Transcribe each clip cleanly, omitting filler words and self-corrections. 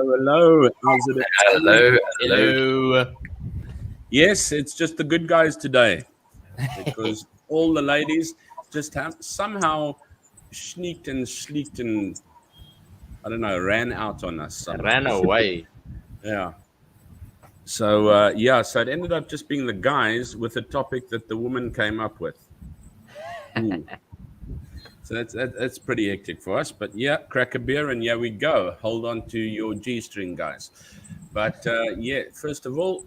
Hello. How's it? Hello. Yes, it's just the good guys today because all the ladies just have somehow sneaked and I don't know, ran out on us somehow. Ran away. Yeah. So so it ended up just being the guys with a topic that the woman came up with. Ooh. So that's pretty hectic for us. But yeah, crack a beer and we go. Hold on to your G-string, guys. But first of all,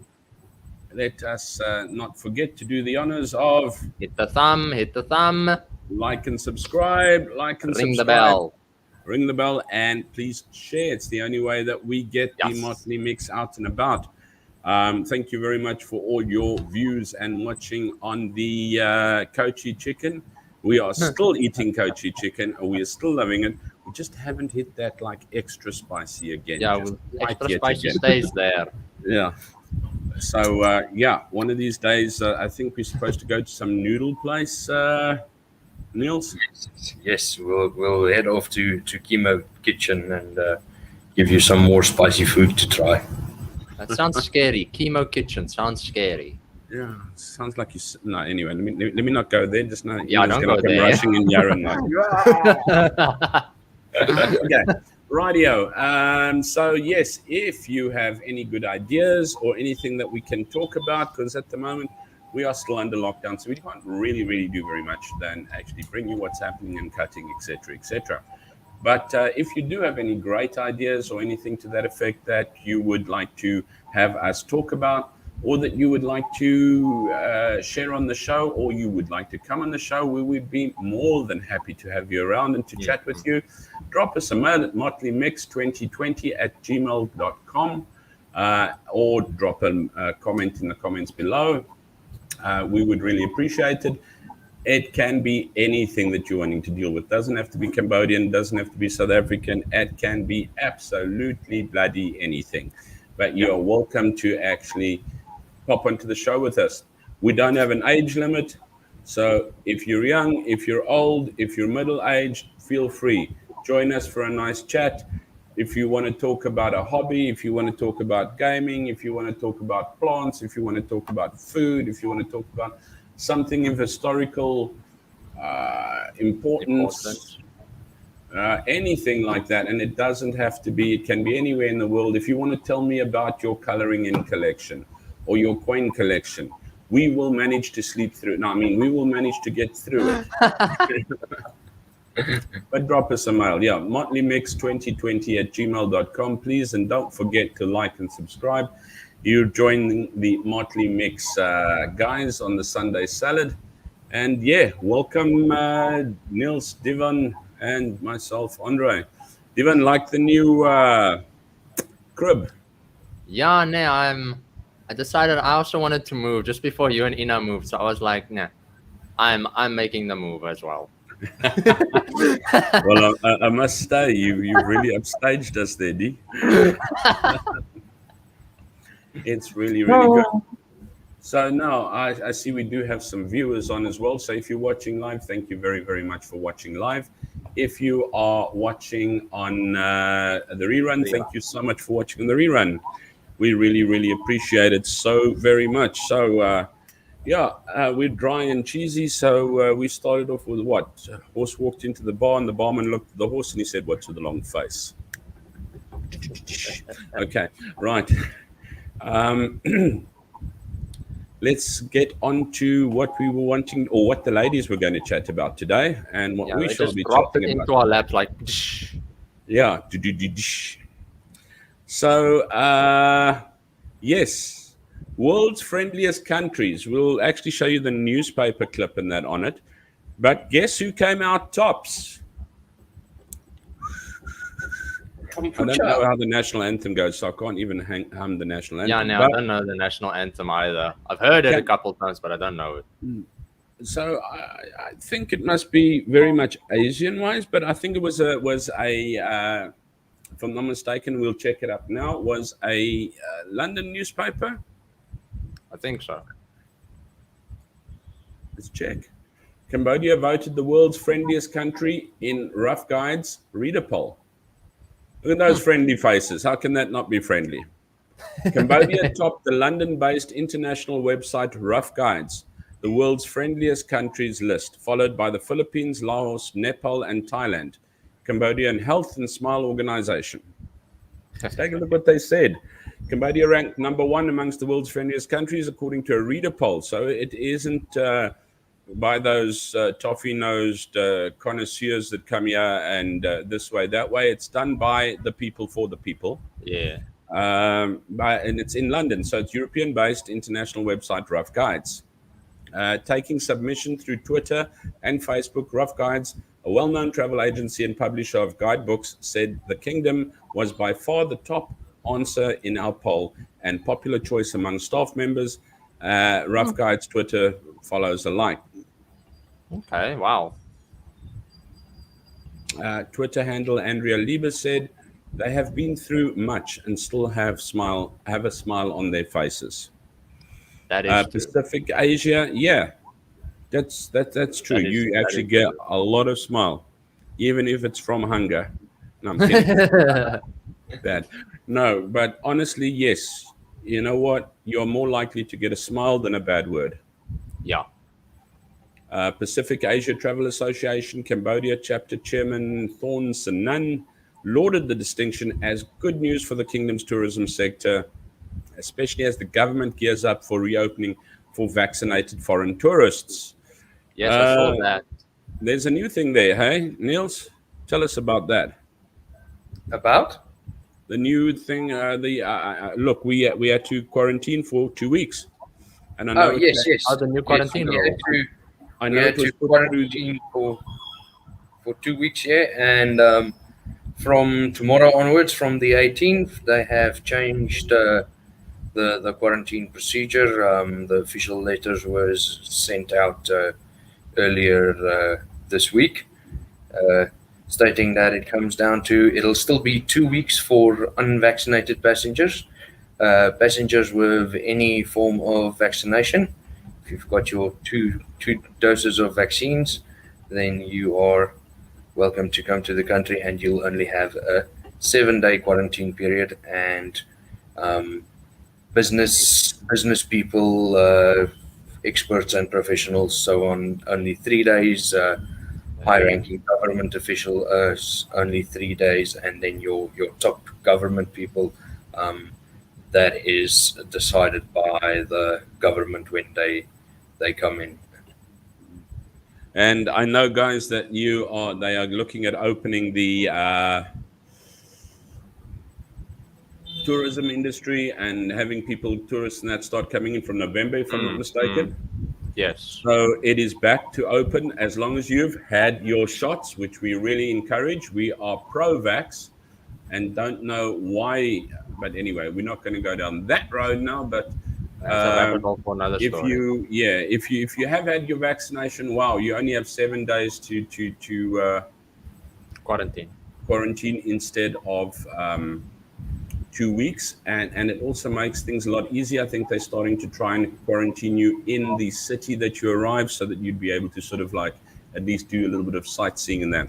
let us not forget to do the honors of Hit the thumb. like and subscribe, Ring the bell. Ring the bell, and please share. It's the only way that we get the Motley Mix out and about. Thank you very much for all your views and watching on the Kochi chicken. We are still eating Kochi chicken, and we are still loving it. We just haven't hit that like extra spicy again. Yeah, extra spicy stays there. Yeah. So one of these days, I think we're supposed to go to some noodle place, Niels. Yes, we'll head off to Chemo Kitchen and give you some more spicy food to try. That sounds scary. Chemo Kitchen sounds scary. Yeah, sounds like you. No, anyway, let me not go there. Just now. Yeah, don't go there. Rushing in Yaron. Okay, rightio. So yes, if you have any good ideas or anything that we can talk about, because at the moment we are still under lockdown, so we can't really do very much than actually bring you what's happening and cutting, etc., etc. But if you do have any great ideas or anything to that effect that you would like to have us talk about, or that you would like to share on the show, or you would like to come on the show, we would be more than happy to have you around and to chat with you. Drop us a mail at motleyMix2020@gmail.com or drop a comment in the comments below. We would really appreciate it. It can be anything that you're wanting to deal with. Doesn't have to be Cambodian, doesn't have to be South African. It can be absolutely bloody anything. But you're welcome to actually pop onto the show with us. We don't have an age limit. So if you're young, if you're old, if you're middle-aged, feel free. Join us for a nice chat. If you want to talk about a hobby, if you want to talk about gaming, if you want to talk about plants, if you want to talk about food, if you want to talk about something of historical importance, anything like that. And it doesn't have to be, it can be anywhere in the world. If you want to tell me about your coloring in collection or your coin collection, we will manage to sleep through it. No, I mean, we will manage to get through it. But drop us a mail. Yeah, motleyMix2020@gmail.com, please. And don't forget to like and subscribe. You're joining the Motley Mix guys on the Sunday Salad. And welcome Niels, Divan, and myself, Andre. Divan, like the new crib? Yeah, I decided I also wanted to move just before you and Ina moved. So I was like, nah, I'm making the move as well. Well, I must say, you really upstaged us there, D. It's really good. So now I see we do have some viewers on as well. So if you're watching live, thank you very much for watching live. If you are watching on the rerun, thank you so much for watching on the rerun. We really appreciate it so very much. So we're dry and cheesy. So we started off with what? Horse walked into the bar and the barman looked at the horse and he said, "What's with the long face?" Okay, right. Let's get on to what we were wanting, or what the ladies were going to chat about today, and what we shall be chatting about. Into our laps like. Yeah. So yes, world's friendliest countries. We'll actually show you the newspaper clip and that on it. But guess who came out tops? I don't know how the national anthem goes, so I can't even hum the national anthem. Yeah, I don't know the national anthem either. I've heard it a couple of times, but I don't know it. So I think it must be very much Asian-wise, but I think it was a if I'm not mistaken, we'll check it up now, was a London newspaper. I think so. Let's check. Cambodia voted the world's friendliest country in Rough Guide's reader poll. Look at those friendly faces. How can that not be friendly? Cambodia topped the London-based international website Rough Guides, the world's friendliest countries list, followed by the Philippines, Laos, Nepal, and Thailand. Cambodian Health and Smile Organization. Take a look what they said. Cambodia ranked number 1 amongst the world's friendliest countries, according to a reader poll. So it isn't by those toffee-nosed connoisseurs that come here and this way, that way. It's done by the people for the people. Yeah. And it's in London. So it's European-based international website, Rough Guides. Taking submission through Twitter and Facebook, Rough Guides, a well-known travel agency and publisher of guidebooks, said the kingdom was by far the top answer in our poll and popular choice among staff members. Rough Guides Twitter follows alike. Okay, wow. Twitter handle Andrea Lieber said they have been through much and still have a smile on their faces. That is true. Pacific Asia, yeah, that's true. You actually get a lot of smile, even if it's from hunger. No, I'm kidding. Bad. No, but honestly, yes. You know what? You're more likely to get a smile than a bad word. Yeah. Pacific Asia Travel Association, Cambodia Chapter Chairman Thorn Sanan lauded the distinction as good news for the kingdom's tourism sector, especially as the government gears up for reopening for vaccinated foreign tourists. Yes, I saw that. There's a new thing there, hey, Niels? Tell us about that. About? The new thing, look, we had to quarantine for 2 weeks. And I know yes. Oh, the new quarantine rule. I We know had it was to put through quarantine for 2 weeks, yeah, and from tomorrow onwards, from the 18th, they have changed the quarantine procedure. The official letters was sent out earlier this week, stating that it comes down to it'll still be 2 weeks for unvaccinated passengers, passengers with any form of vaccination. If you've got your two doses of vaccines, then you are welcome to come to the country, and you'll only have a 7-day quarantine period. And business people, experts and professionals, so on, only 3 days. High-ranking government official, only 3 days, and then your top government people, that is decided by the government when they come in. And I know, guys, that they are looking at opening the tourism industry and having tourists and that start coming in from November, if I'm not mistaken. Yes. So it is back to open as long as you've had your shots, which we really encourage. We are pro-vax and don't know why. But anyway, we're not going to go down that road now. But for another if story. if you have had your vaccination, wow, you only have 7 days to quarantine instead of 2 weeks, and it also makes things a lot easier. I think they're starting to try and quarantine you in the city that you arrive, so that you'd be able to sort of like at least do a little bit of sightseeing in that.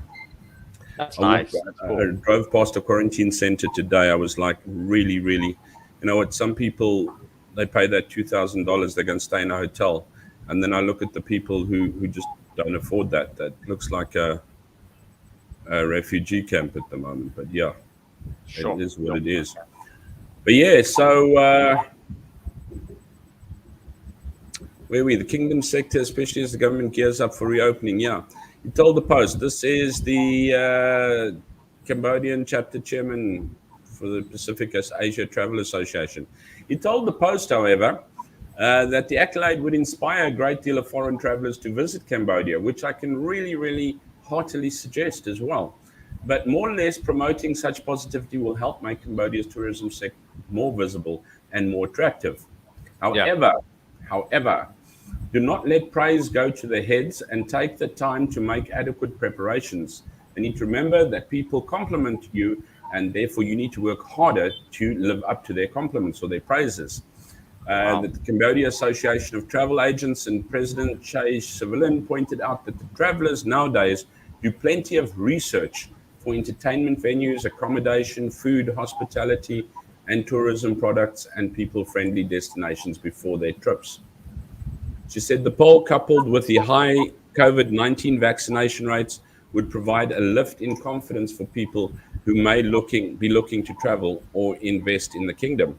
That's nice. I drove past a quarantine center today. I was like, really, really, you know what? Some people, they pay that $2,000, they're going to stay in a hotel, and then I look at the people who just don't afford that. That looks like a refugee camp at the moment. But yeah, Sure. it is what it is. But yeah, so where we, the kingdom sector, especially as the government gears up for reopening, yeah. He told the Post, this is the Cambodian chapter chairman for the Pacific Asia Travel Association. He told the Post, however, that the accolade would inspire a great deal of foreign travelers to visit Cambodia, which I can really, really heartily suggest as well. But more or less promoting such positivity will help make Cambodia's tourism sector more visible and more attractive. However, do not let praise go to their heads and take the time to make adequate preparations. You need to remember that people compliment you, and therefore you need to work harder to live up to their compliments or their praises. The Cambodia Association of Travel Agents and President Chay Sivalin pointed out that the travelers nowadays do plenty of research for entertainment venues, accommodation, food, hospitality, and tourism products and people-friendly destinations before their trips. She said the poll, coupled with the high COVID-19 vaccination rates, would provide a lift in confidence for people who may be looking to travel or invest in the kingdom.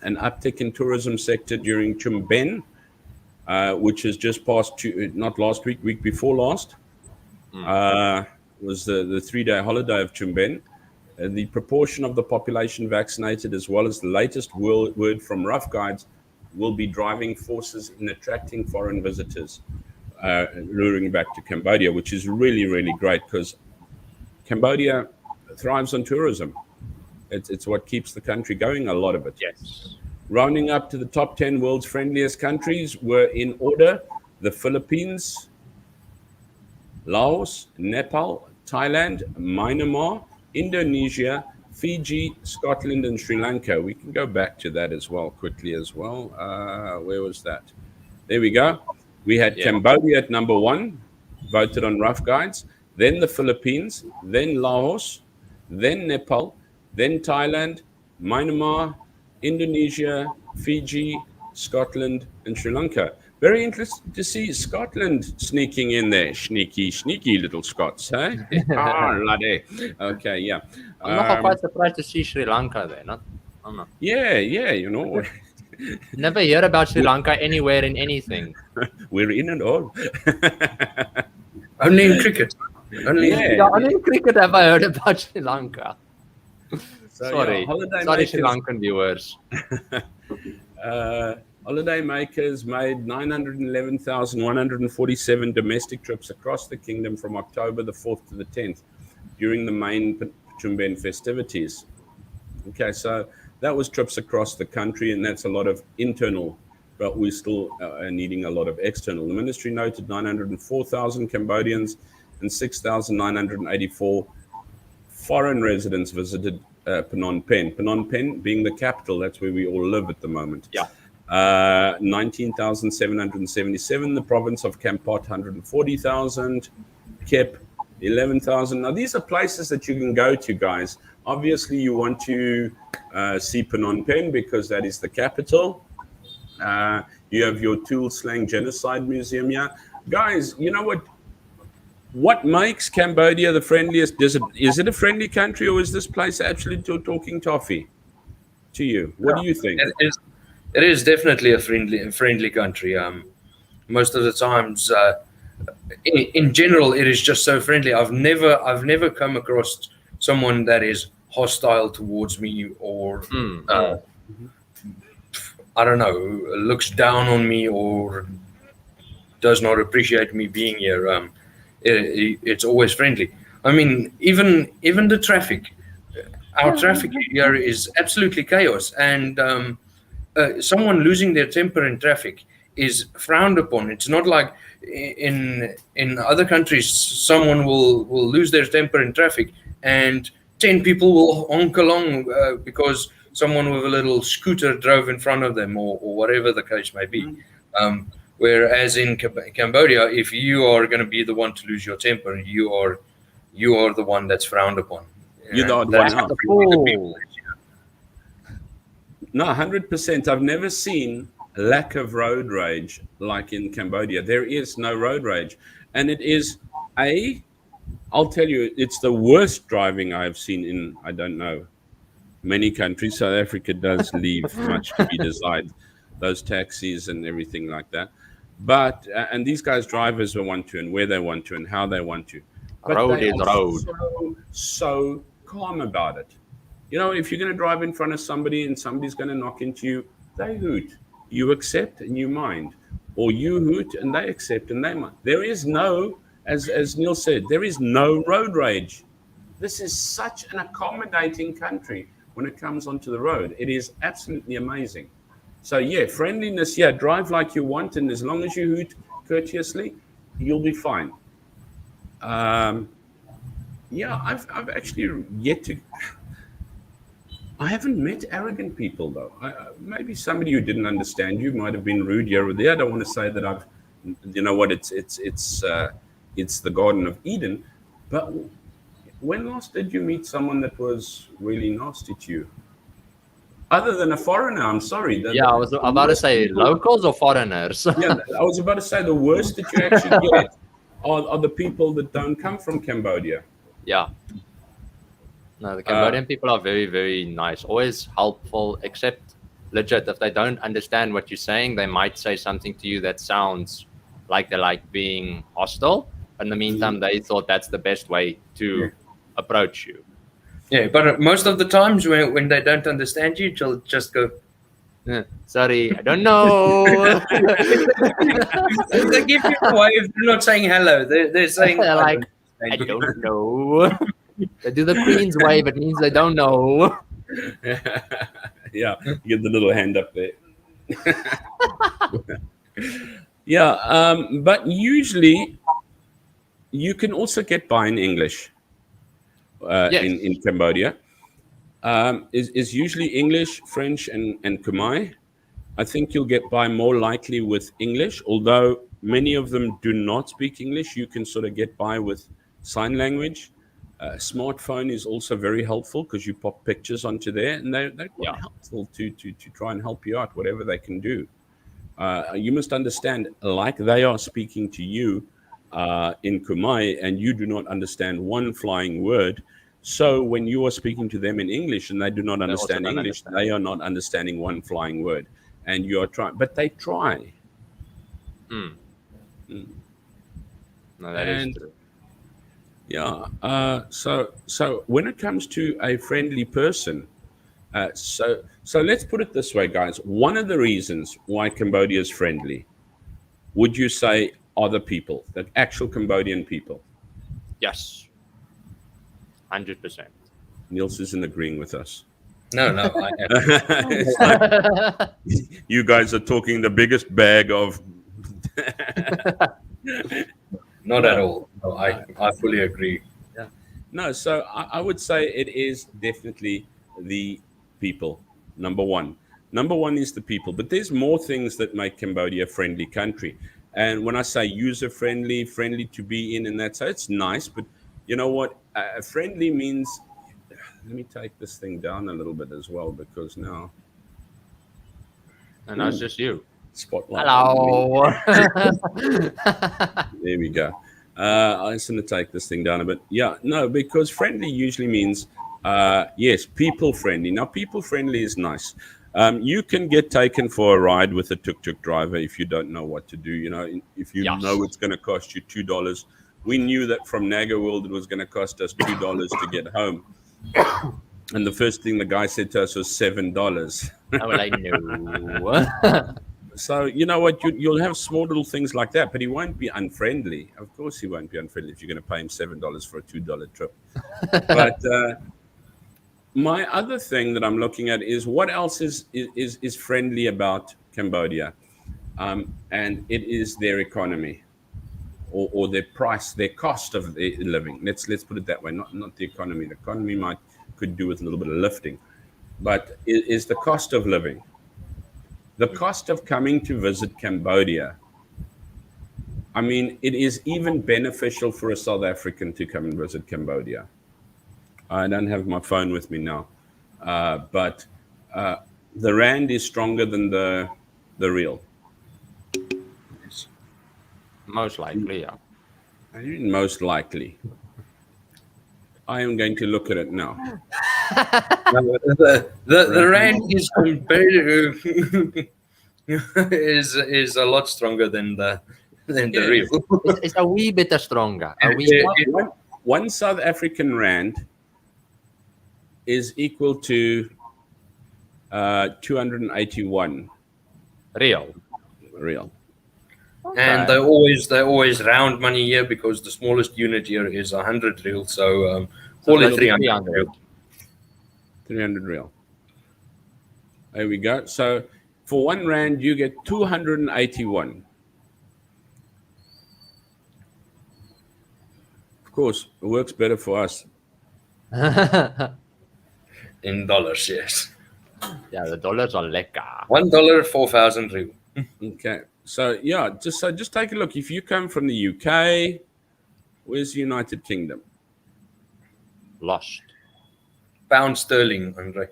An uptick in tourism sector during Chumben, which has just passed, not last week, week before last, was the 3-day holiday of Chumben. The proportion of the population vaccinated, as well as the latest word from rough guides, will be driving forces in attracting foreign visitors, luring back to Cambodia, which is really, really great because Cambodia thrives on tourism. It's what keeps the country going, a lot of it. Yes. Rounding up to the top 10 world's friendliest countries were in order: the Philippines, Laos, Nepal, Thailand, Myanmar, Indonesia, Fiji, Scotland, and Sri Lanka. We can go back to that as well quickly as well. Where was that? There we go. We had Cambodia at number 1, voted on rough guides, then the Philippines, then Laos, then Nepal, then Thailand, Myanmar, Indonesia, Fiji, Scotland, and Sri Lanka. Very interesting to see Scotland sneaking in there. Sneaky, sneaky little Scots, eh? Laddie. Okay, yeah. I'm not quite surprised to see Sri Lanka there. I'm not. Yeah, you know. Never hear about Sri Lanka anywhere in anything. We're in and all. Only in cricket. Only in cricket have I heard about Sri Lanka. So, Sorry, Sri Lankan viewers. Holiday makers made 911,147 domestic trips across the kingdom from October the 4th to the 10th during the main Chumben festivities. Okay, so that was trips across the country, and that's a lot of internal, but we still are needing a lot of external. The ministry noted 904,000 Cambodians and 6,984 foreign residents visited Phnom Penh. Phnom Penh being the capital, that's where we all live at the moment. Yeah. 19,777, the province of Kampot, 140,000, Kep, 11,000. Now, these are places that you can go to, guys. Obviously, you want to see Phnom Penh because that is the capital. You have your Tool Slang Genocide Museum here. Guys, you know what? What makes Cambodia the friendliest? Is it a friendly country, or is this place actually talking toffee to you? What do you think? It is definitely a friendly country. Most of the times, in general, it is just so friendly. I've never come across someone that is hostile towards me or I don't know, looks down on me or does not appreciate me being here. It's always friendly. I mean, even the traffic. Our traffic here is absolutely chaos, and someone losing their temper in traffic is frowned upon. It's not like in other countries, someone will lose their temper in traffic, and 10 people will honk along because someone with a little scooter drove in front of them, or whatever the case may be. Whereas in Cambodia, if you are going to be the one to lose your temper, you are the one that's frowned upon. You're the odd one out. No, 100%. I've never seen lack of road rage like in Cambodia. There is no road rage. And it is, I'll tell you, it's the worst driving I've seen in, I don't know, many countries. South Africa does leave much to be desired, those taxis and everything like that. But, and these guys, drivers will want to, and where they want to, and how they want to. But road is road. So calm about it. You know, if you're going to drive in front of somebody and somebody's going to knock into you, they hoot. You accept and you mind. Or you hoot and they accept and they mind. There is no, as Neil said, there is no road rage. This is such an accommodating country when it comes onto the road. It is absolutely amazing. So, yeah, friendliness, drive like you want. And as long as you hoot courteously, you'll be fine. I've actually yet to... I haven't met arrogant people, though. Maybe somebody who didn't understand you might have been rude here or there. I don't want to say that I've, you know what, it's the Garden of Eden. But when last did you meet someone that was really nasty to you? Other than a foreigner, I'm sorry. Yeah, I was about to worst say people- locals or foreigners. Yeah, I was about to say the worst that you actually get are the people that don't come from Cambodia. Yeah. No, the Cambodian people are very, very nice, always helpful, except legit, if they don't understand what you're saying, they might say something to you that sounds like they're like being hostile. In the meantime, they thought that's the best way to approach you. Yeah, but most of the times when they don't understand you, you'll just go. Sorry, I don't know. They give you a wave. They're not saying hello. They're saying They're like, I don't know. They do the Queen's wave. It means they don't know. Yeah, you get the little hand up there. Yeah, but usually you can also get by in English Yes. in Cambodia. Is usually English, French, and Khmer. I think you'll get by more likely with English, although many of them do not speak English. You can sort of get by with sign language. Smartphone is also very helpful because you pop pictures onto there, and they're quite helpful to try and help you out, whatever they can do. You must understand, like they are speaking to you in Khmer, and you do not understand one flying word. So when you are speaking to them in English and they do not understand don't English, understand. they are not understanding one flying word. And you are trying, but they try. No, that is And true. yeah, so when it comes to a friendly person, so let's put it this way, guys. One of the reasons why Cambodia is friendly, would you say, are the people, the actual Cambodian people? Yes. 100%. Niels isn't agreeing with us. No, I am. It's like, you guys are talking the biggest bag of. Not at all. No, I fully agree. No, so I would say it is definitely the people. Number one. Number one is the people. But there's more things that make Cambodia a friendly country. And when I say user friendly, friendly to be in, and that's so it's nice. But you know what? Friendly means. Let me take this thing down a little bit as well, because now And that's just you. spotlight. Hello. There we go. I just want to take this thing down a bit. Yeah, no, because friendly usually means, yes, people friendly. Now, people friendly is nice. You can get taken for a ride with a tuk-tuk driver if you don't know what to do. You know, if you know it's going to cost you $2. We knew that from Naga World it was going to cost us $2 to get home. And the first thing the guy said to us was $7. How will I know? So you know what, you'll have small little things like that, but he won't be unfriendly. Of course, he won't be unfriendly if you're going to pay him $7 for a $2 trip. But my other thing that I'm looking at is what else is friendly about Cambodia, and it is their economy, or their price, their cost of living. Let's put it that way. Not the economy. The economy could do with a little bit of lifting, but it is the cost of living. The cost of coming to visit Cambodia. I mean, it is even beneficial for a South African to come and visit Cambodia. I don't have my phone with me now, but the rand is stronger than the real. Most likely, yeah. Most likely. I am going to look at it now. The rand is is a lot stronger than the real. It's a wee bit stronger. A wee One South African rand is equal to 281 real. And they always round money here because the smallest unit here is 100 real. So call it 300 real. 300 real. There we go. So for 1 rand, you get 281. Of course, it works better for us. In dollars, yes. Yeah, the dollars are lekker. $1, 4,000 real. Okay. So yeah, just take a look. If you come from the UK, where's the United Kingdom? Lost. Pound sterling, Andre.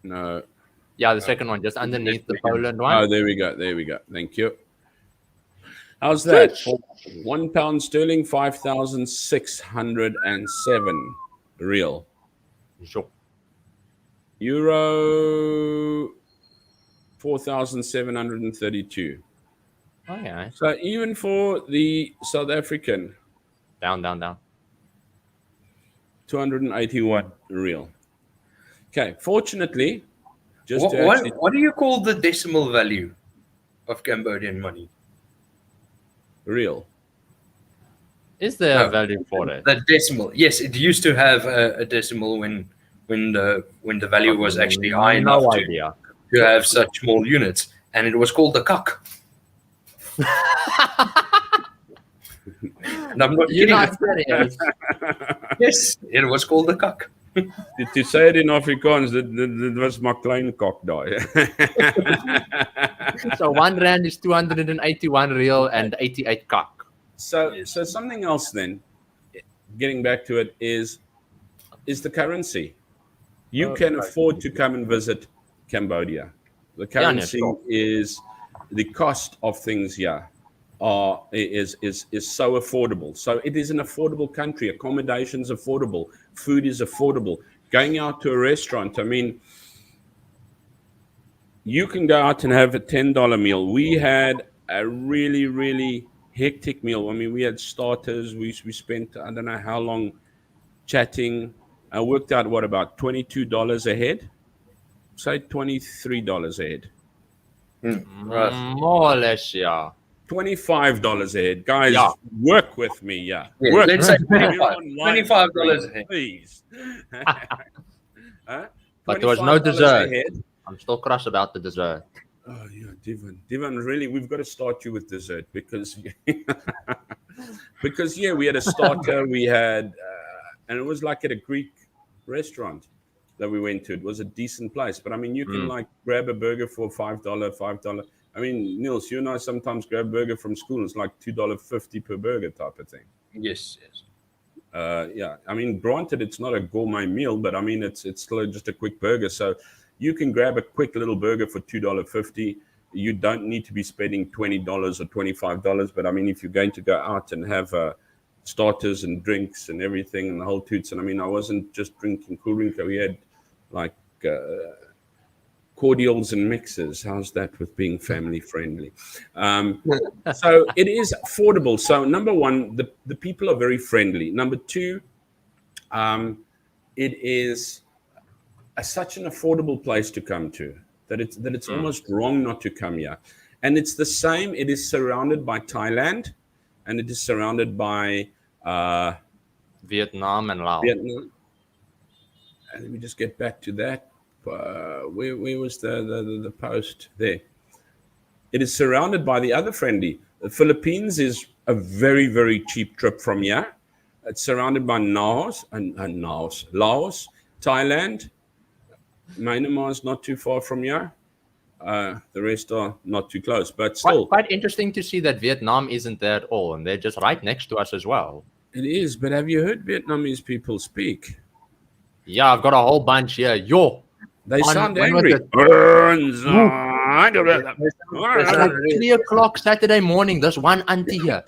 No. Yeah, the second one, just underneath the Poland one. Oh, there we go. There we go. Thank you. How's that? For £1 sterling, 5,607 real. Sure. Euro, 4,732. Okay. So even for the South African, Down. 281 real. Okay, fortunately, just to What, actually what do you call the decimal value of Cambodian money? real. Is there a No. value for it? The decimal. Yes, it used to have a decimal when the value was actually high enough No to idea. have such small units, and it was called the kak. And I'm not You're kidding. not serious. Yes, it was called the kak. To say it in Afrikaans, dit was maar klein kak daai. So R1 is 281 real and 88 kak. So something else then, getting back to it, is the currency. You can afford to come and visit Cambodia. The currency is the cost of things here is so affordable. So it is an affordable country. Accommodation's affordable. Food is affordable. Going out to a restaurant, I mean, you can go out and have a $10 meal. We had a really, really hectic meal. I mean, we had starters. We spent, I don't know how long chatting. I worked out, what, about $22 a head? Say $23 a head. More or less, yeah. $25 a head. Guys, Yeah. work with me, yeah. Yeah, Work. let's say We're 25 online, $25 a head. please. Huh? But there was no $25 dessert. a head. I'm still cross about the dessert. Oh yeah, Divan, really, we've got to start you with dessert because yeah, we had a starter, we had, and it was like at a Greek restaurant that we went to. It was a decent place, but I mean, you can like grab a burger for $5. I mean, Niels, you and I sometimes grab a burger from school. It's like $2.50 per burger type of thing. Yes. Yeah, I mean, granted, it's not a gourmet meal, but I mean, it's still just a quick burger. So you can grab a quick little burger for $2.50. You don't need to be spending $20 or $25. But I mean, if you're going to go out and have starters and drinks and everything and the whole toots, and I mean, I wasn't just drinking cool drink. We had like cordials and mixers. How's that with being family friendly? So it is affordable. So number one, the people are very friendly. Number two, it is such an affordable place to come to that it's almost wrong not to come here. And it's the same. It is surrounded by Thailand, and it is surrounded by Vietnam and Laos. Vietnam. And let me just get back to that. Where was the post there? It is surrounded by the other friendly. The Philippines is a very, very cheap trip from here. It's surrounded by Laos, Thailand. Myanmar is not too far from here. The rest are not too close, but still. Quite interesting to see that Vietnam isn't there at all, and they're just right next to us as well. It is, but have you heard Vietnamese people speak? Yeah, I've got a whole bunch here. They sound when was angry. it? It's like 3 o'clock Saturday morning. There's one auntie here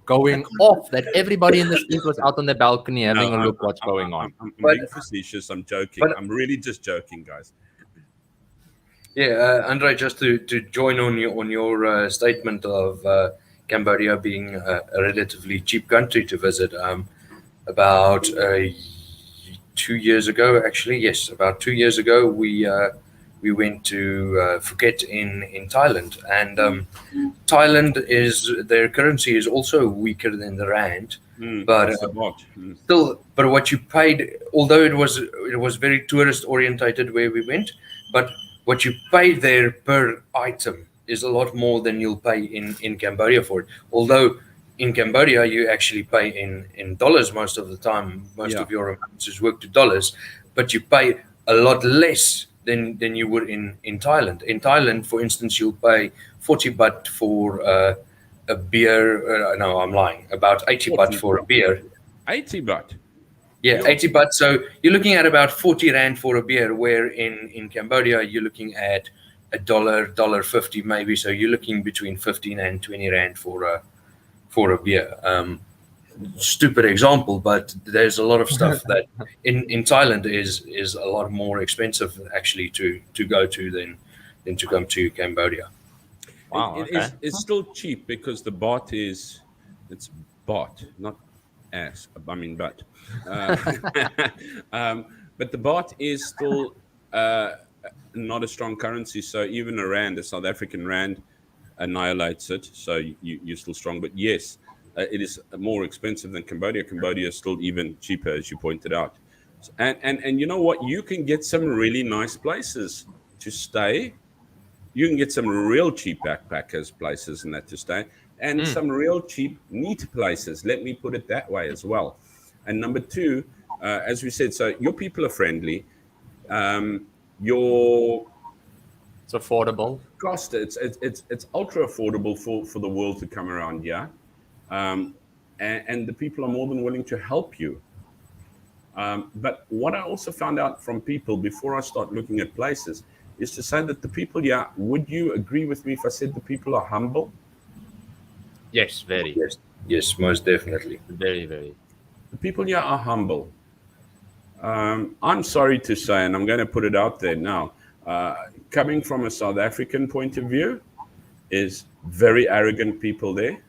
going off that everybody in the street was out on the balcony having a look what's going on. I'm being facetious. I'm joking. I'm really just joking, guys. Yeah, Andre, just to join on your statement of Cambodia being a relatively cheap country to visit. About 2 years ago, actually, yes, about 2 years ago, we went to Phuket in Thailand, and Thailand their currency is also weaker than the rand, but still, but what you paid, although it was very tourist orientated where we went, but what you pay there per item is a lot more than you'll pay in Cambodia for it. Although in Cambodia, you actually pay in dollars most of the time. Most of your remittances work to dollars, but you pay a lot less than you would in Thailand. In Thailand, for instance, you'll pay 40 baht for a beer. No, I'm lying. About 80 baht for a beer. 80 baht. Yeah, 80 baht. So you're looking at about 40 rand for a beer, where in Cambodia you're looking at dollar 50 maybe. So you're looking between 15 and 20 rand for a beer. Stupid example, but there's a lot of stuff that in Thailand is a lot more expensive actually to go to than to come to Cambodia. Wow. Okay. It's still cheap because the baht it's baht, not ass. I mean, but but the baht is still not a strong currency. So even a rand, a South African rand, annihilates it. So you're still strong. But yes, it is more expensive than Cambodia. Cambodia is still even cheaper, as you pointed out. And you know what? You can get some really nice places to stay. You can get some real cheap backpackers places and that to stay, and some real cheap neat places. Let me put it that way as well. And number two, as we said, so your people are friendly. Your It's affordable. cost, it's ultra affordable for the world to come around here, and the people are more than willing to help you. But what I also found out from people before I start looking at places is to say that the people, would you agree with me if I said the people are humble? Yes, very, Yes, most definitely. very, very. The people here are humble. I'm sorry to say, and I'm going to put it out there now, coming from a South African point of view, is very arrogant people there.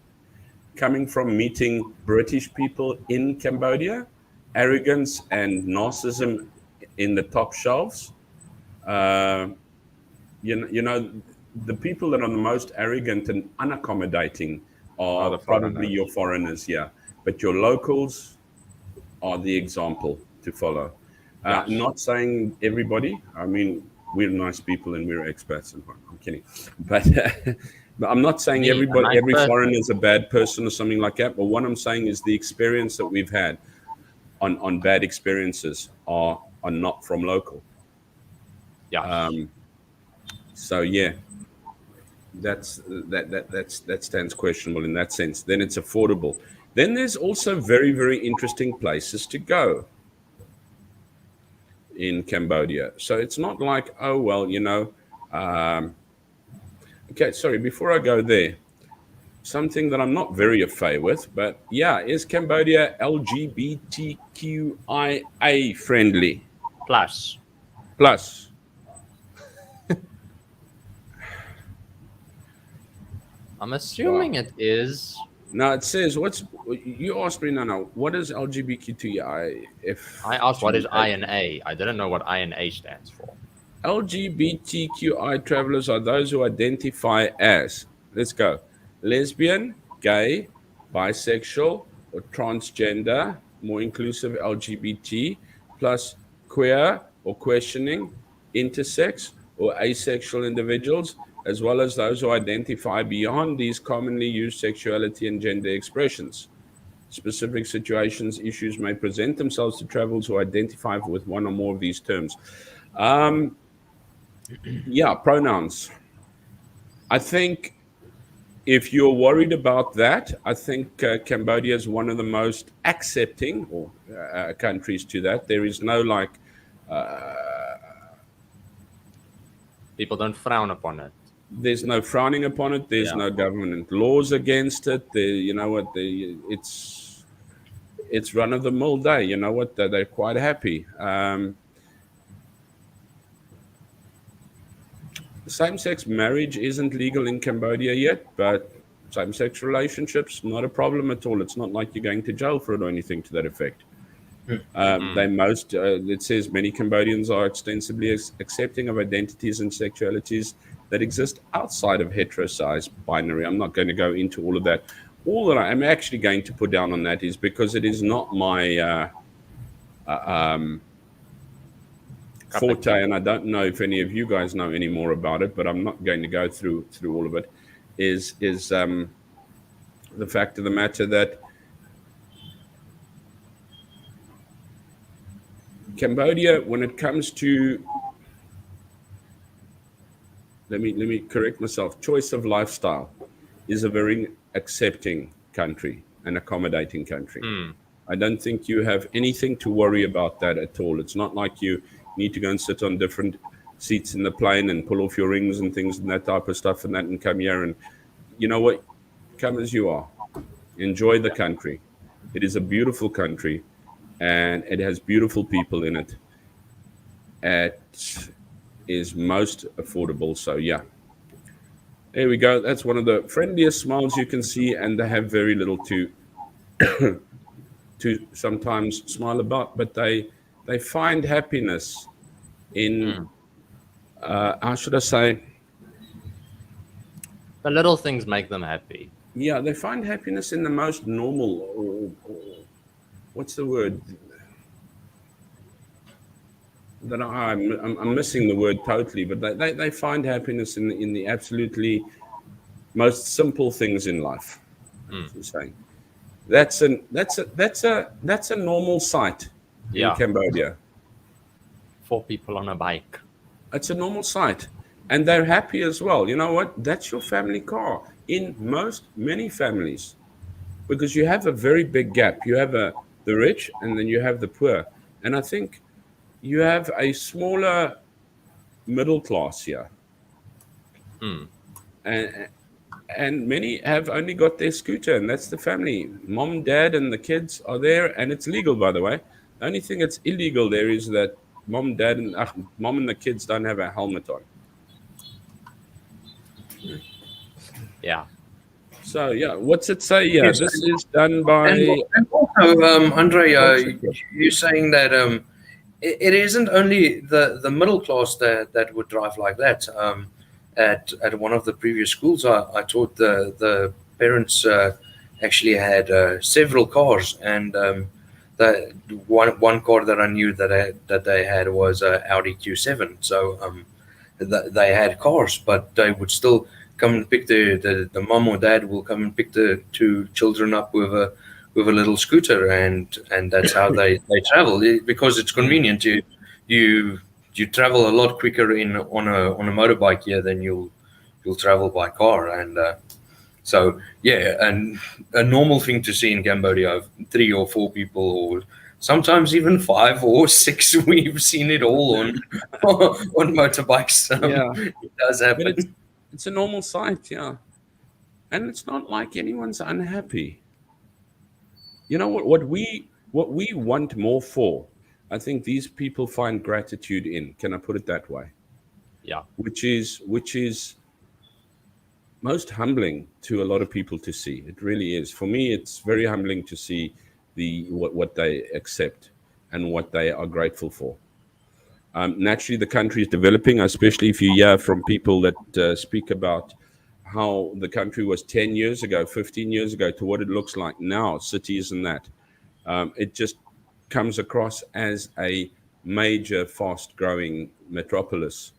Coming from meeting British people in Cambodia, arrogance and narcissism in the top shelves. You know, the people that are the most arrogant and unaccommodating are the probably foreigners. your foreigners, but your locals are the example to follow. Yes. Not saying everybody. I mean, we're nice people and we're expats. And I'm kidding, but but I'm not saying Me, a everybody, nice every person. foreigner is a bad person or something like that. But what I'm saying is the experience that we've had on bad experiences are not from local. Yeah. So that stands questionable in that sense. Then it's affordable. Then there's also very, very interesting places to go in Cambodia. So it's not like, oh well, okay, sorry, before I go there, something that I'm not very au fait with, but is Cambodia LGBTQIA friendly? Plus, Plus. I'm assuming it is. Now it says, you asked me, no, what is LGBTQIA? I asked what is INA. I didn't know what INA stands for. LGBTQI travelers are those who identify as, let's go, lesbian, gay, bisexual, or transgender, more inclusive LGBT, plus queer or questioning, intersex, or asexual individuals, as well as those who identify beyond these commonly used sexuality and gender expressions. Specific situations, issues may present themselves to travelers who identify with one or more of these terms. Pronouns. I think if you're worried about that, I think Cambodia is one of the most accepting countries to that. There is no People don't frown upon it. there's no frowning upon it. There's no government laws against it. It's run of the mill day. You know what? They're quite happy. Same-sex marriage isn't legal in Cambodia yet, but same-sex relationships, not a problem at all. It's not like you're going to jail for it or anything to that effect. It says many Cambodians are extensively accepting of identities and sexualities that exist outside of heterosexual binary. I'm not going to go into all of that. All that I am actually going to put down on that is because it is not my forte, and I don't know if any of you guys know any more about it, but I'm not going to go through all of it, is the fact of the matter that Cambodia, when it comes to, let me correct myself, choice of lifestyle is a very accepting country, an accommodating country. Mm. I don't think you have anything to worry about that at all. It's not like you need to go and sit on different seats in the plane and pull off your rings and things and that type of stuff and come here. And you know what? Come as you are. Enjoy the country. It is a beautiful country, and it has beautiful people in it. It is most affordable. So yeah, there we go. That's one of the friendliest smiles you can see, and they have very little to to sometimes smile about, but they find happiness in how should I say? The little things make them happy. Yeah, they find happiness in the most normal, or what's the word? That I'm missing the word totally, but they find happiness in the absolutely most simple things in life. That's what I'm saying. That's a normal sight in Cambodia. 4 people on a bike. It's a normal sight, and they're happy as well. You know what? That's your family car in many families, because you have a very big gap. You have the rich, and then you have the poor, and I think you have a smaller middle class here, and many have only got their scooter, and that's the family. Mom, dad, and the kids are there, and it's legal, by the way. The only thing that's illegal there is that mom, mom, and the kids don't have a helmet on. Yeah. So yeah, what's it say? Yeah, this is done by. And also, Andre, you're saying that it isn't only the middle class that would drive like that. At one of the previous schools I taught, the parents actually had several cars, and the one car that I knew that they had was Audi Q7. So they had cars, but they would still come and pick the mom or dad will come and pick the 2 children up with a little scooter, and that's how they travel, because it's convenient. You travel a lot quicker on a motorbike here than you'll travel by car, and so yeah, and a normal thing to see in Cambodia, 3 or 4 people, or sometimes even 5 or 6. We've seen it all on motorbikes. It does happen. But it's a normal sight, yeah, and it's not like anyone's unhappy. You know what we want more for, I think these people find gratitude in. Can I put it that way? Yeah. Which is most humbling to a lot of people to see. It really is. For me, it's very humbling to see what they accept and what they are grateful for. Naturally, the country is developing, especially if you hear from people that speak about how the country was 10 years ago, 15 years ago, to what it looks like now, cities and that. It just comes across as a major, fast-growing metropolis.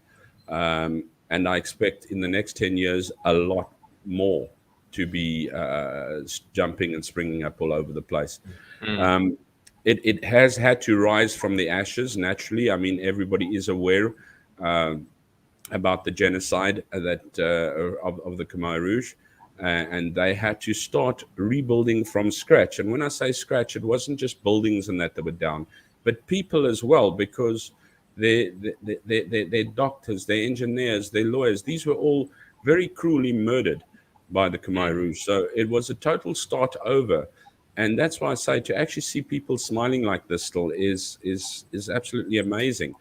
And I expect in the next 10 years, a lot more to be jumping and springing up all over the place. It has had to rise from the ashes, naturally. I mean, everybody is aware about the genocide of the Khmer Rouge, and they had to start rebuilding from scratch. And when I say scratch, it wasn't just buildings and that were down, but people as well, because their doctors, their engineers, their lawyers, these were all very cruelly murdered by the Khmer Rouge. So it was a total start over. And that's why I say to actually see people smiling like this still is absolutely amazing.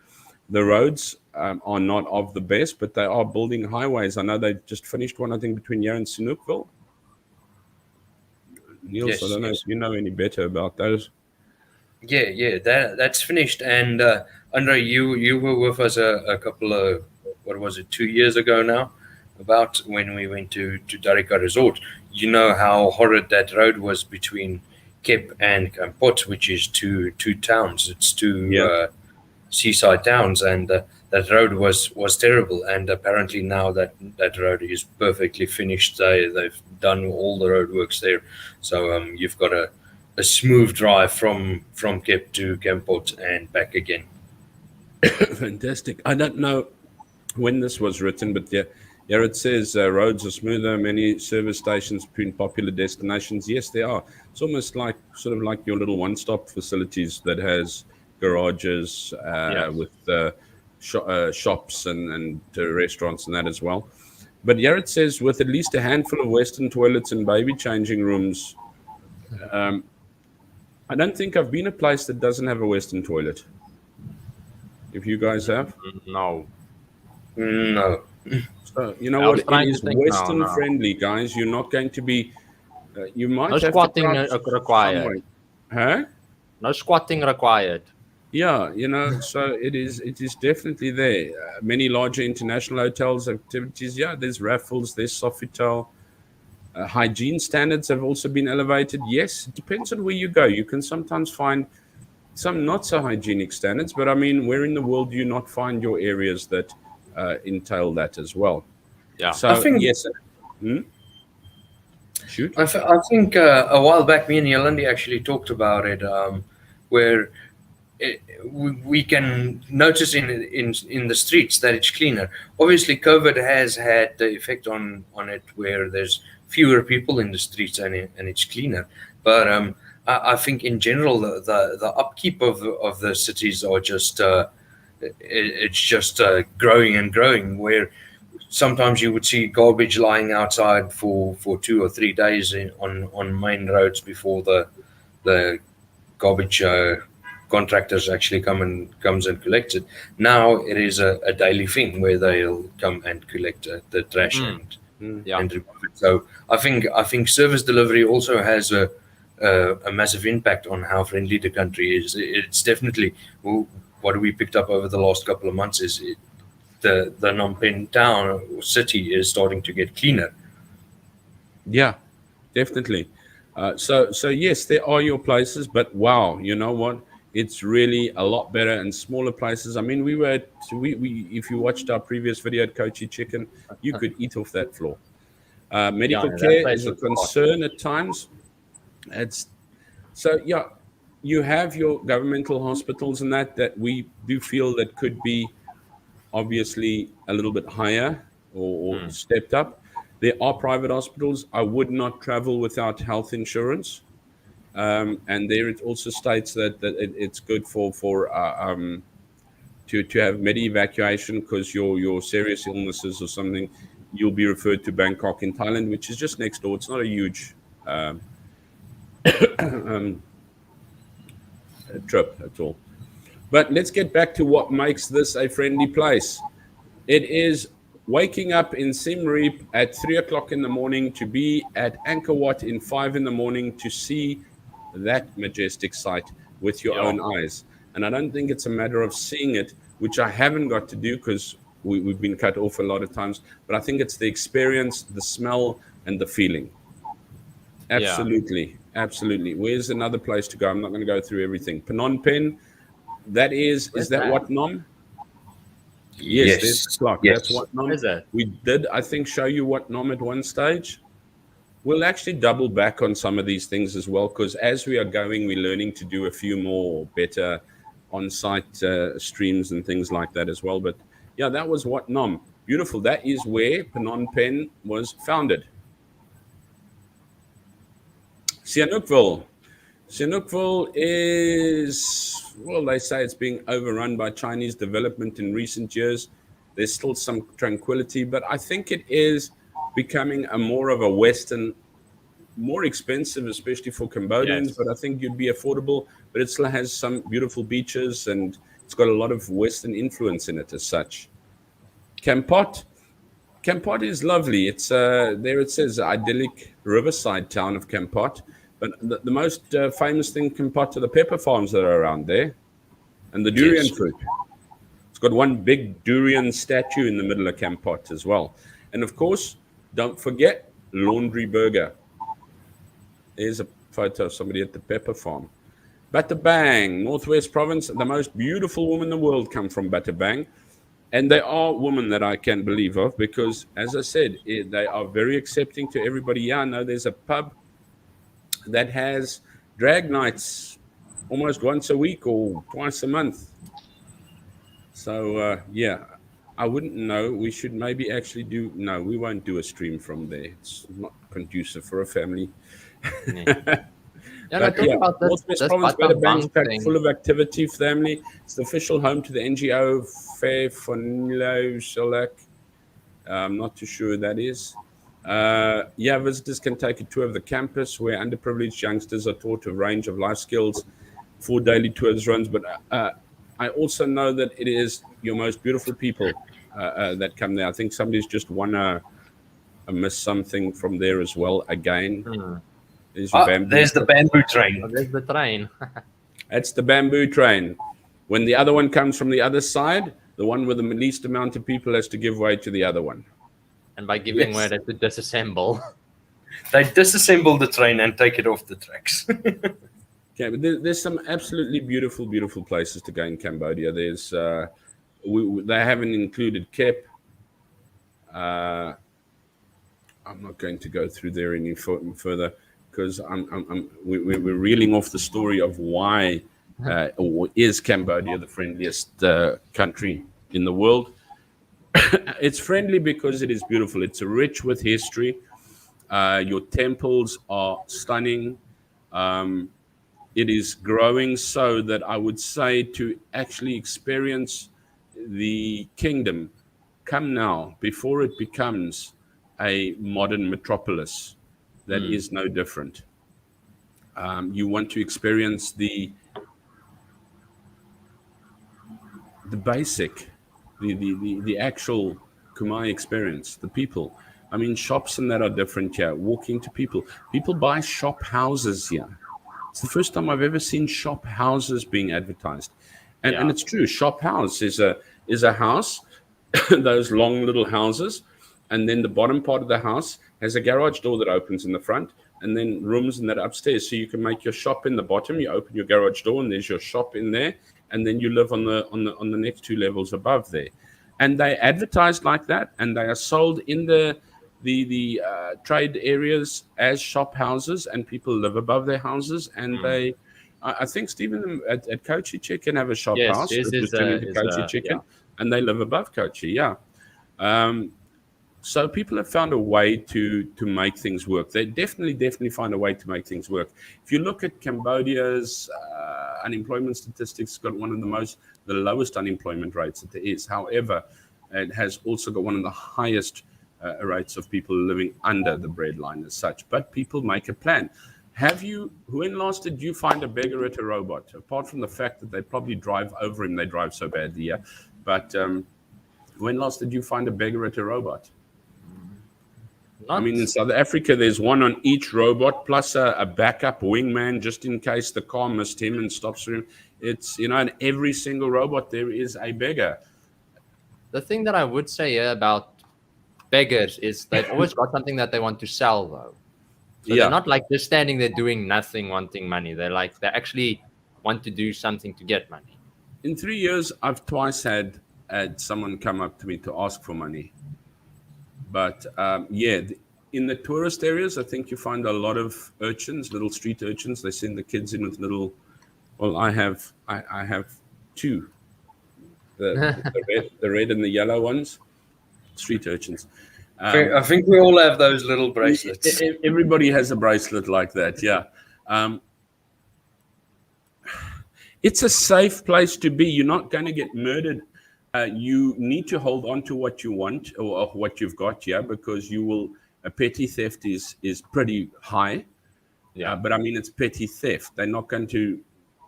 The roads are not of the best, but they are building highways. I know they just finished one, I think, between here and Sinookville. Niels, Yes, I don't know if you know any better about those. Yeah, that's finished. And Andre, you were with us a couple of, what was it, 2 years ago now, about when we went to Darika Resort. You know how horrid that road was between Kep and Kampot, which is two towns. It's two seaside towns, and that road was terrible. And apparently now that road is perfectly finished. They've done all the roadworks there, so you've got a smooth drive from Kep to Kampot and back again. Fantastic. I don't know when this was written, but yeah, Here it says roads are smoother, many service stations between popular destinations. Yes, there are. It's almost like sort of like your little one-stop facilities that has garages Yes. with shops and restaurants and that as well. But here it says with at least a handful of Western toilets and baby changing rooms. I don't think I've been a place that doesn't have a Western toilet. If you guys have. No. No. So, you know I was what? It trying to is think now, Western no. friendly, guys. You're not going to be. You might No have to squatting crouch required. some way. Huh? No squatting required. Yeah, so it is definitely there. Many larger international hotels activities. Yeah, there's raffles, there's Sofitel. Hygiene standards have also been elevated. Yes, it depends on where you go. You can sometimes find some not so hygienic standards, but I mean, where in the world do you not find your areas that entail that as well? Yeah. So I think yes, shoot. I think a while back, me and Yolandi actually talked about it, where we can notice in the streets that it's cleaner. Obviously, COVID has had the effect on it where there's fewer people in the streets and it's cleaner. But I think in general the upkeep of the cities are just it's just growing and growing. Where sometimes you would see garbage lying outside for 2 or 3 days on main roads before the garbage contractors actually comes and collects it. Now it is a daily thing where they'll come and collect the trash Yeah. and remove it. So I think service delivery also has a massive impact on how friendly the country is. It's definitely what we picked up over the last couple of months is the Phnom Penh town or city is starting to get cleaner. Yeah, definitely. So yes, there are your places, but wow, you know what? It's really a lot better in smaller places. I mean, we if you watched our previous video at Kochi Chicken, you could eat off that floor. Medical that care place is a was awesome. concern at times. It's so yeah, you have your governmental hospitals and that we do feel that could be obviously a little bit higher or stepped up. There are private hospitals. I would not travel without health insurance. And there it also states that it's good to have med evacuation because your serious illnesses or something, you'll be referred to Bangkok in Thailand, which is just next door. It's not a huge trip at all. But let's get back to what makes this a friendly place. It is waking up in Siem Reap at 3 o'clock in the morning to be at Angkor Wat in 5 in the morning to see that majestic sight with your own eyes. And I don't think it's a matter of seeing it, which I haven't got to do because we've been cut off a lot of times. But I think it's the experience, the smell, and the feeling. Absolutely. Absolutely. Where's another place to go? I'm not going to go through everything. Phnom Penh. Is that Wat Nom? Yes, there's the clock. Yes. That's Wat Nom. Is that? We did, I think, show you Wat Nom at one stage. We'll actually double back on some of these things as well, because as we are going, we're learning to do a few more better on-site streams and things like that as well. But yeah, that was Wat Nom. Beautiful. That is where Phnom Penh was founded. Sihanoukville. Sihanoukville is, well, they say it's being overrun by Chinese development in recent years. There's still some tranquility, but I think it is becoming more of a Western, more expensive, especially for Cambodians, but I think you'd be affordable. But it still has some beautiful beaches and it's got a lot of Western influence in it as such. Kampot. Kampot is lovely. It's there it says idyllic riverside town of Kampot. But the most famous thing, Kampot, are the pepper farms that are around there and the durian fruit. It's got one big durian statue in the middle of Kampot as well. And of course, don't forget Laundry Burger. There's a photo of somebody at the pepper farm. Batabang, Northwest Province. The most beautiful women in the world come from Batabang. And they are women that I can believe of because, as I said, they are very accepting to everybody. Yeah, I know there's a pub that has drag nights almost once a week or twice a month. So, yeah, I wouldn't know. We should maybe actually do. No, we won't do a stream from there. It's not conducive for a family. Yeah, no, But talk yeah, about Northwest this Province Wetterbanks Battambang packed thing. full of activity, family. It's the official home to the NGO Fair Fonilo Shalak. I'm not too sure who that is. Yeah, visitors can take a tour of the campus where underprivileged youngsters are taught a range of life skills. 4 daily tours runs, but I also know that it is your most beautiful people that come there. I think somebody's just won a miss something from there as well. Again, there's your bamboo. There's the bamboo train. Oh, there's the train. That's the bamboo train. When the other one comes from the other side, the one with the least amount of people has to give way to the other one. And by giving Yes. way, they have to disassemble. They disassemble the train and take it off the tracks. Okay, but there's some absolutely beautiful, beautiful places to go in Cambodia. There's they haven't included Kep. I'm not going to go through there any further because we're reeling off the story of why or is Cambodia the friendliest country in the world. It's friendly because it is beautiful. It's rich with history. Your temples are stunning. It is growing so that I would say to actually experience the kingdom, come now before it becomes a modern metropolis that is no different. You want to experience the basic, the actual Khmer experience, the people. I mean, shops and that are different here. Walking to people. People buy shop houses here. It's the first time I've ever seen shop houses being advertised. And it's true. Shop house is a house, those long little houses. And then the bottom part of the house has a garage door that opens in the front, and then rooms in that upstairs. So you can make your shop in the bottom. You open your garage door, and there's your shop in there. And then you live on the next 2 levels above there. And they advertise like that, and they are sold in the trade areas as shop houses, and people live above their houses. And I think Stephen at Kochi Chicken have a shop house. Yes, It was turned into Kochi Chicken, and they live above Kochi. Yeah. So people have found a way to make things work. They definitely find a way to make things work. If you look at Cambodia's unemployment statistics, it's got one of the lowest unemployment rates that there is. However, it has also got one of the highest rates of people living under the breadline as such. But people make a plan. When last did you find a beggar at a robot? Apart from the fact that they probably drive over him, they drive so badly, yeah. But when last did you find a beggar at a robot? I mean, in South Africa, there's one on each robot, plus a backup wingman just in case the car missed him and stops for him. It's, in every single robot, there is a beggar. The thing that I would say here about beggars is they've always got something that they want to sell, though. So they're not like just standing there doing nothing, wanting money. They actually want to do something to get money. In 3 years, I've twice had someone come up to me to ask for money. But in the tourist areas, I think you find a lot of urchins, little street urchins. They send the kids in with little. Well, I have 2, the red and the yellow ones, street urchins. I think we all have those little bracelets. Everybody has a bracelet like that. Yeah. It's a safe place to be. You're not going to get murdered. You need to hold on to what you want or what you've got here, because petty theft is pretty high. Yeah. But I mean, it's petty theft. They're not going to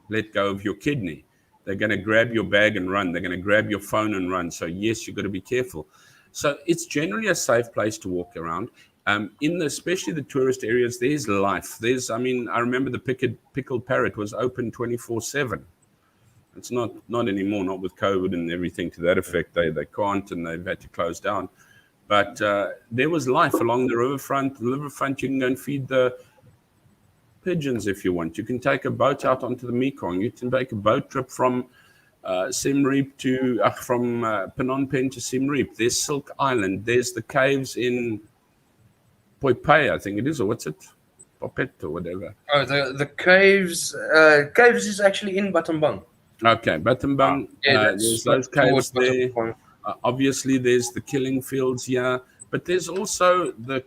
let go of your kidney. They're going to grab your bag and run. They're going to grab your phone and run. So yes, you've got to be careful. So it's generally a safe place to walk around. Especially the tourist areas, there's life. I remember the pickled parrot was open 24/7. It's not anymore, not with COVID and everything to that effect. They can't, and they've had to close down. But there was life along the riverfront. The riverfront, you can go and feed the pigeons if you want. You can take a boat out onto the Mekong. You can take a boat trip from Siem Reap from Phnom Penh to Siem Reap. There's Silk Island. There's the caves in Poi Pei, I think it is, or what's it? Popet or whatever. Oh, the caves. Caves is actually in Battambang. Okay, Battambang. There's those caves there. Obviously, there's the killing fields here, but there's also the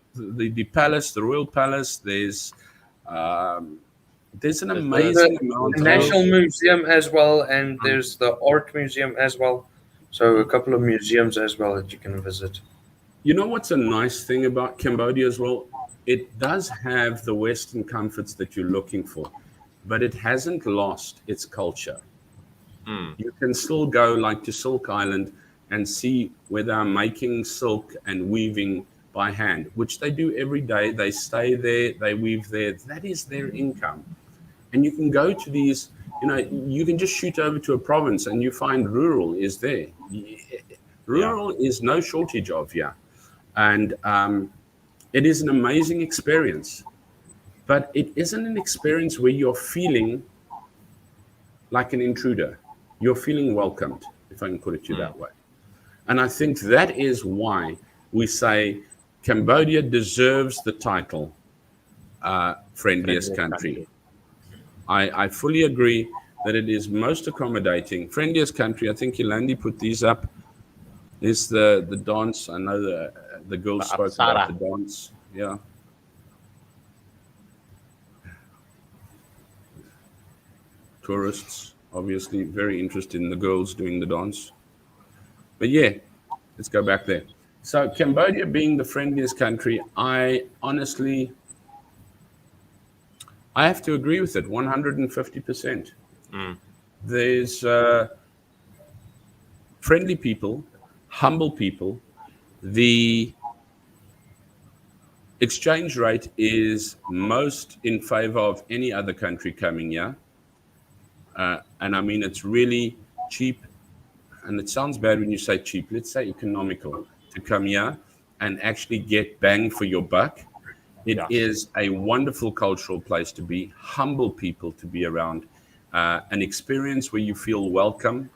palace, the royal palace. There's an amazing amount the of National Museum as well, and there's the Art Museum as well. So a couple of museums as well that you can visit. You know what's a nice thing about Cambodia as well? It does have the Western comforts that you're looking for, but it hasn't lost its culture. You can still go like to Silk Island and see where they're making silk and weaving by hand, which they do every day. They stay there, they weave there. That is their income. And you can go to these, you can just shoot over to a province and you find rural is there. Rural is no shortage of here. And it is an amazing experience. But it isn't an experience where you're feeling like an intruder. You're feeling welcomed, if I can put it to you that way. And I think that is why we say Cambodia deserves the title friendliest country. I fully agree that it is most accommodating. Friendliest country, I think Yolandi put these up. Is the dance. I know the girls spoke about the dance. Yeah. Tourists, obviously, very interested in the girls doing the dance. But yeah, let's go back there. So Cambodia being the friendliest country, I have to agree with it 150%. There's friendly people, humble people. The exchange rate is most in favor of any other country coming here. And I mean, it's really cheap. And it sounds bad when you say cheap. Let's say economical to come here and actually get bang for your buck. It is a wonderful cultural place to be, humble people to be around, an experience where you feel welcome,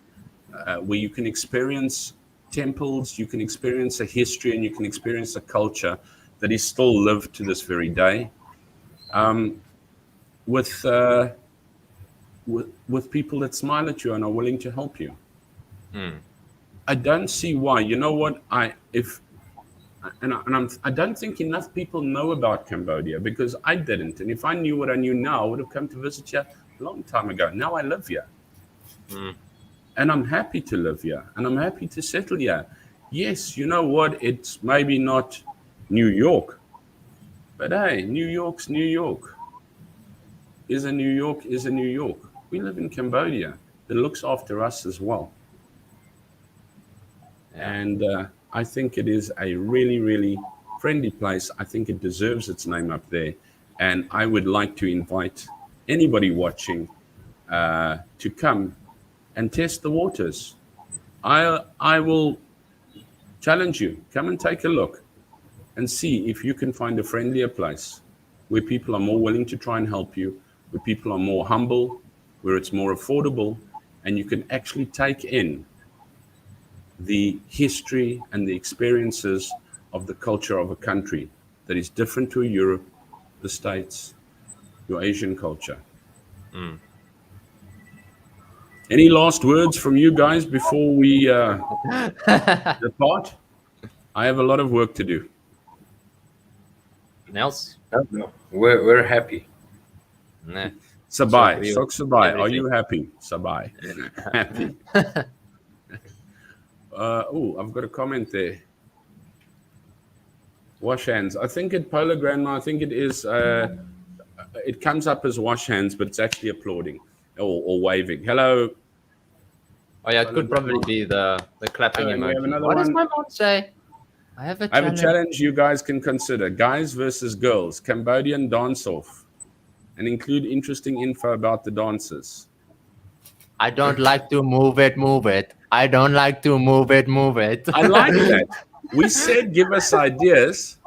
where you can experience temples, you can experience a history, and you can experience a culture that is still lived to this very day. With people that smile at you and are willing to help you. I don't see why. You know what? I don't think enough people know about Cambodia because I didn't. And if I knew what I knew now, I would have come to visit you a long time ago. Now I live here. And I'm happy to live here. And I'm happy to settle here. Yes, you know what? It's maybe not New York. But hey, New York's New York. Is a New York is a New York. We live in Cambodia that looks after us as well. And I think it is a really, really friendly place. I think it deserves its name up there. And I would like to invite anybody watching to come and test the waters. I will challenge you. Come and take a look and see if you can find a friendlier place where people are more willing to try and help you, where people are more humble, where it's more affordable, and you can actually take in the history and the experiences of the culture of a country that is different to Europe, the States, your Asian culture. Any last words from you guys before we depart? I have a lot of work to do. Nels? No, we're happy. Nah. Sabai, So Sok Sabai, are everything. you happy? Sabai, happy. I've got a comment there. Wash hands. I think at Polar Grandma, I think it is, it comes up as wash hands, but it's actually applauding or waving. Hello. Oh yeah, it could probably be the clapping And we have emoji. another What does one. my mom say? I have a I have a challenge. challenge you guys can consider. Guys versus girls, Cambodian dance-off. And include interesting info about the dancers. I don't like to move it, move it. I don't like to move it, move it. I like that. We said give us ideas.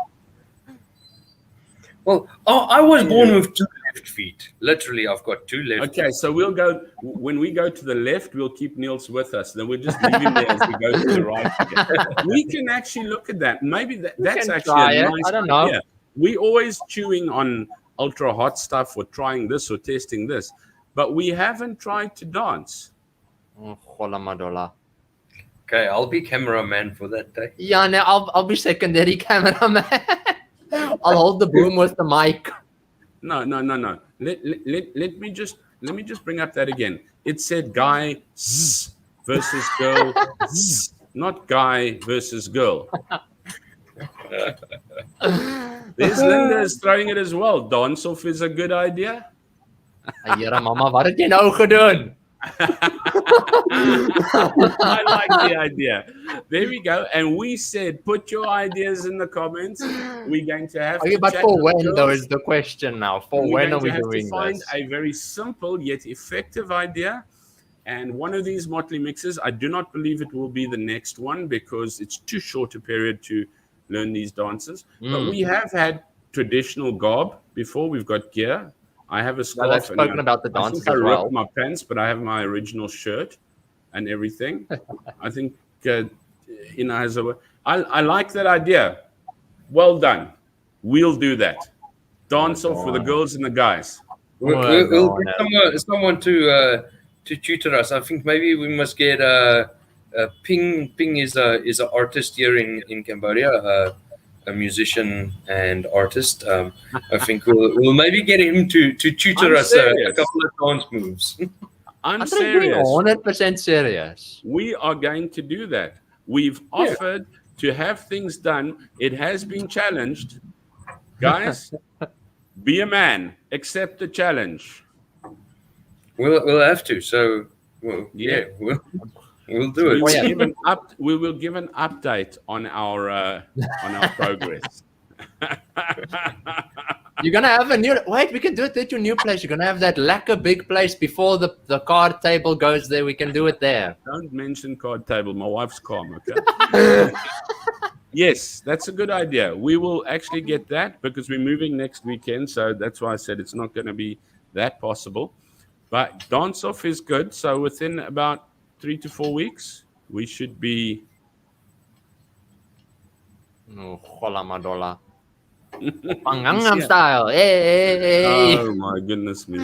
Well, I was born with 2 left feet. Literally, I've got 2 left. Okay, so we'll go, when we go to the left, we'll keep Niels with us. Then we'll just leave him there as we go to the right again. We can actually look at that. Maybe that's can actually try a it. nice I don't know. idea. We always chewing on ultra hot stuff or trying this or testing this, but we haven't tried to dance. Oh, hola Madola. Okay, I'll be cameraman for that day. Yeah, no, I'll be secondary cameraman. I'll hold the boom with the mic. No. Let me just bring up that again. It said guy versus girl, not guy versus girl. There's Linda is throwing it as well. Dance off is a good idea. Here, mama, wat het jy nou gedoen? I like the idea. There we go. And we said, put your ideas in the comments. We're going to have to But chat for with when, girls. though, is the question now. For We're when going are we to have doing to find this? a very simple yet effective idea. And one of these motley mixes, I do not believe it will be the next one because it's too short a period to learn these dances. But we have had traditional garb before. We've got gear. I have a scarf. I've spoken about the dances I as ripped well. my pants, but I have my original shirt and everything. I think, I like that idea. Well done. We'll do that. Dance off for the girls and the guys. We'll get someone to tutor us. I think maybe we must get Ping. Ping is an artist here in Cambodia, a musician and artist. I think we'll maybe get him to tutor us a couple of dance moves. I'm serious. 100% serious. We are going to do that. We've offered to have things done. It has been challenged. Guys, be a man. Accept the challenge. We'll have to. So, we'll do it. We will give an update on our progress. You're gonna have a new. Wait, we can do it at your new place. You're gonna have that lacquer big place before the card table goes there. We can do it there. Don't mention card table. My wife's calm. Okay. Yes, that's a good idea. We will actually get that because we're moving next weekend. So that's why I said it's not going to be that possible. But dance off is good. So within about 3 to 4 weeks, we should be. Hola Madola. Gangnam style. Hey. Oh my goodness me.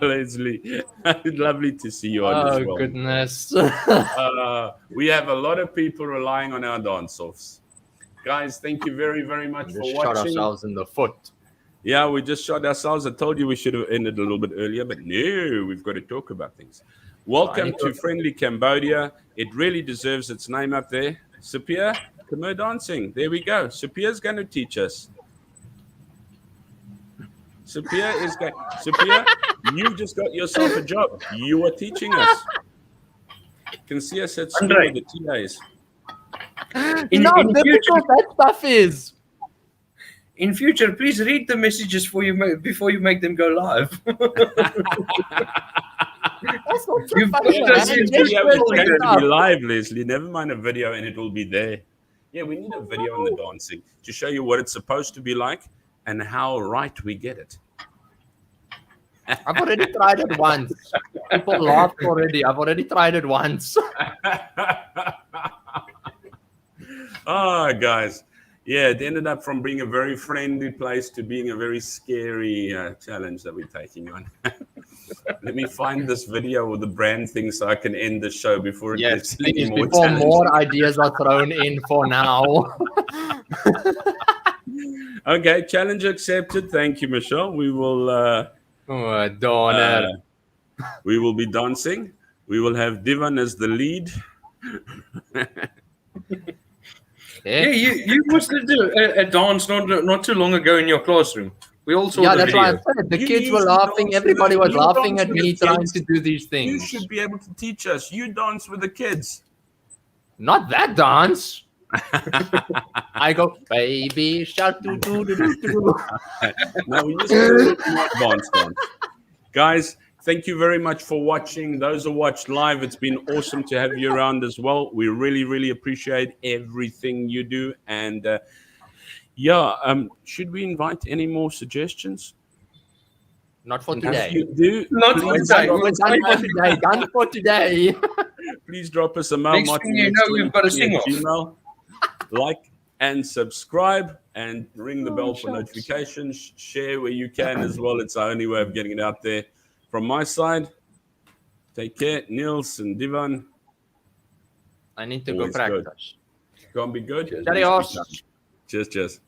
Leslie, lovely to see you on as well. Oh goodness. We have a lot of people relying on our dance-offs. Guys, thank you very, very much for watching. Shot ourselves in the foot. Yeah, we just shot ourselves. I told you we should have ended a little bit earlier, but no, we've got to talk about things. Welcome to Friendly Cambodia. It really deserves its name up there. Sapir, Khmer dancing. There we go. Sapir's going to teach us. Sapir, you've just got yourself a job. You are teaching us. You can see us at school with the TAs. Difficult that stuff is. In future, please read the messages before you make them go live. That's not so You've funny, got us man. in video. It's going to be live, Leslie. Never mind a video, and it will be there. Yeah, we need a video on the dancing to show you what it's supposed to be like and how right we get it. I've already tried it once. People laughed already. I've already tried it once. Oh, guys. Yeah, it ended up from being a very friendly place to being a very scary challenge that we're taking on. Let me find this video with the brand thing so I can end the show before it gets any more before challenging. more ideas are thrown in for now. Okay, challenge accepted. Thank you, Michelle. We will we will be dancing. We will have Divan as the lead. Yeah, you must do a dance not too long ago in your classroom. We all saw the that's video. why I said the kids were laughing. Everybody was laughing at me trying to do these things. You should be able to teach us. You dance with the kids. Not that dance. I go, baby, shout do do do do do. No, we just do dance. Guys, thank you very much for watching. Those who watched live, it's been awesome to have you around as well. We really, really appreciate everything you do. And should we invite any more suggestions? Not for today. If you do, Not for today. We're done for today. Done for today. please drop us a mail. Next thing you know, we've got a sing-off. Gmail. Like and subscribe and ring the bell for notifications. Share where you can as well. It's our only way of getting it out there. from my side, take care, Niels and Divan. I need to Always go good. practice. Can't be good. Cheers. Adios. Cheers.